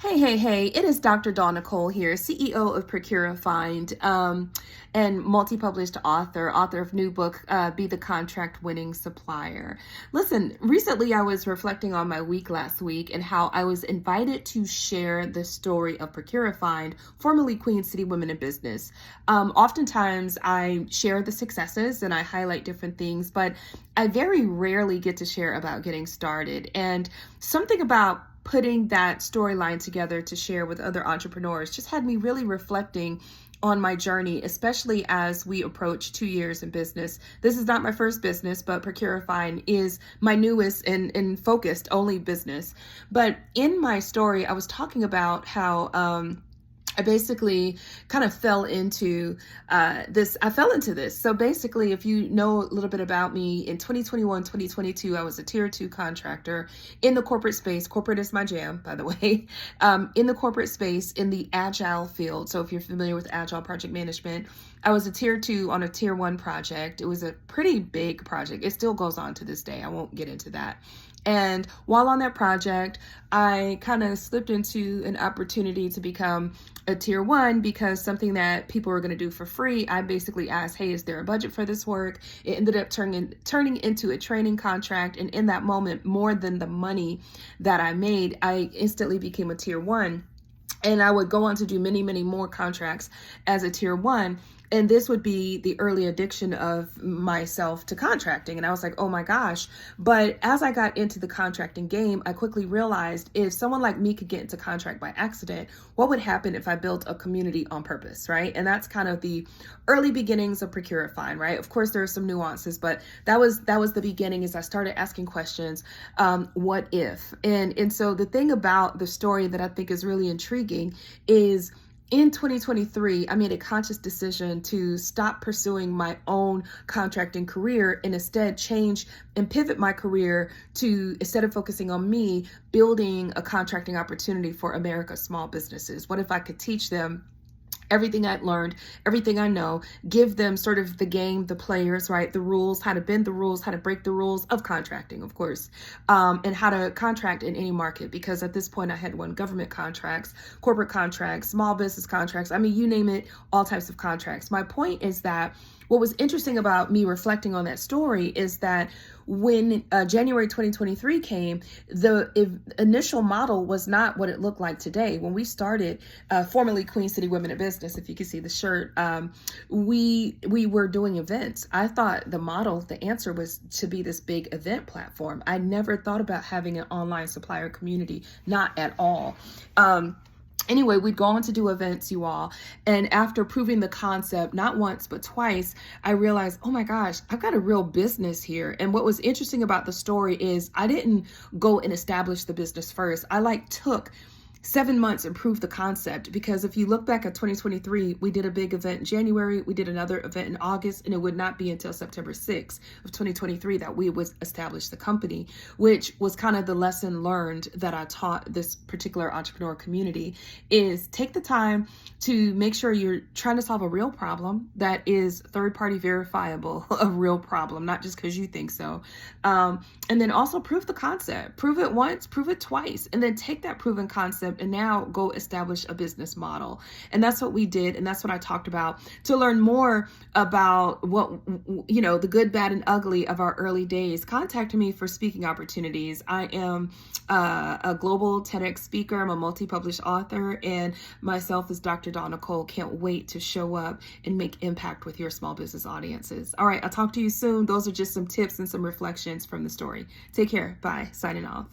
Hey, it is Dr. Dawn Nicole here, CEO of ProcuraFind, and multi-published author of new book, Be the Contract Winning Supplier. Listen, recently I was reflecting on my week last week and how I was invited to share the story of ProcuraFind, formerly Queen City Women in Business. Oftentimes I share the successes and I highlight different things, but I very rarely get to share about getting started. And something about putting that storyline together to share with other entrepreneurs just had me really reflecting on my journey, especially as we approach 2 years in business. This is not my first business, but ProcuraFind is my newest and focused only business. But in my story, I was talking about how I basically kind of fell into this. So basically, if you know a little bit about me, in 2021, 2022, I was a tier 2 contractor in the corporate space. Corporate is my jam, by the way, in the corporate space in the agile field. So if you're familiar with agile project management, I was a tier 2 on a tier 1 project. It was a pretty big project. It still goes on to this day. I won't get into that. And while on that project, I kind of slipped into an opportunity to become a tier 1 because something that people were going to do for free. I basically asked, hey, is there a budget for this work? It ended up turning into a training contract. And in that moment, more than the money that I made, I instantly became a tier 1. And I would go on to do many, many more contracts as a tier 1. And this would be the early addiction of myself to contracting. And I was like, oh my gosh. But as I got into the contracting game, I quickly realized if someone like me could get into contract by accident, what would happen if I built a community on purpose, right? And that's kind of the early beginnings of ProcuraFind, right? Of course, there are some nuances, but that was the beginning as I started asking questions, what if? And so the thing about the story that I think is really intriguing is in 2023, I made a conscious decision to stop pursuing my own contracting career and instead change and pivot my career to, instead of focusing on me, building a contracting opportunity for America's small businesses. What if I could teach them everything I'd learned, everything I know, give them sort of the game, the players, right? The rules, how to bend the rules, how to break the rules of contracting, of course, and how to contract in any market. Because at this point I had won government contracts, corporate contracts, small business contracts. I mean, you name it, all types of contracts. My point is that what was interesting about me reflecting on that story is that when January 2023 came, the initial model was not what it looked like today. When we started, formerly Queen City Women in Business, if you can see the shirt, we were doing events. I thought the model, the answer was to be this big event platform. I never thought about having an online supplier community, not at all. Anyway, we'd go on to do events, you all. And after proving the concept, not once, but twice, I realized, oh my gosh, I've got a real business here. And what was interesting about the story is I didn't go and establish the business first. I took 7 months and proved the concept, because if you look back at 2023, we did a big event in January, we did another event in August, and it would not be until September 6th of 2023 that we would establish the company, which was kind of the lesson learned that I taught this particular entrepreneur community, is take the time to make sure you're trying to solve a real problem that is third-party verifiable, a real problem, not just because you think so. And then also prove the concept, prove it once, prove it twice, and then take that proven concept and now go establish a business model. And that's what we did. And that's what I talked about. To learn more about what, the good, bad, and ugly of our early days, contact me for speaking opportunities. I am a global TEDx speaker. I'm a multi-published author, and myself is Dr. Dawn Nicole. Can't wait to show up and make impact with your small business audiences. All right, I'll talk to you soon. Those are just some tips and some reflections from the story. Take care. Bye. Signing off.